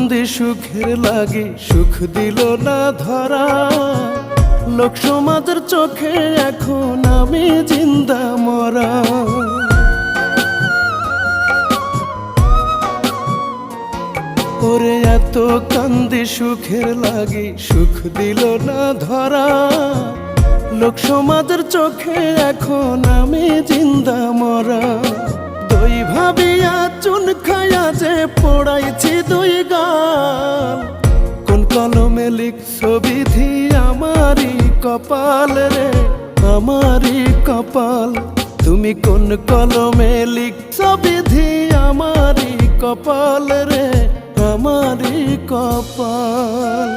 কান্দি সুখের লাগি সুখ দিল না ধরা, লোক সমাজের চোখে এখন আমি জিন্দা মরা। ওরে এত কান্দি সুখের লাগি সুখ দিল না ধরা, লোক সমাজের চোখে এখন আমি জিন্দা মরা। দই ভাবিয়া চুন খায়া যে পড়াইছি দুই গাল, কোন কলমে লিখছো বিধি আমারই কপাল রে, আমারই কপাল। তুমি কোন কলমে লিখছো বিধি আমারই কপাল রে, আমারই কপাল।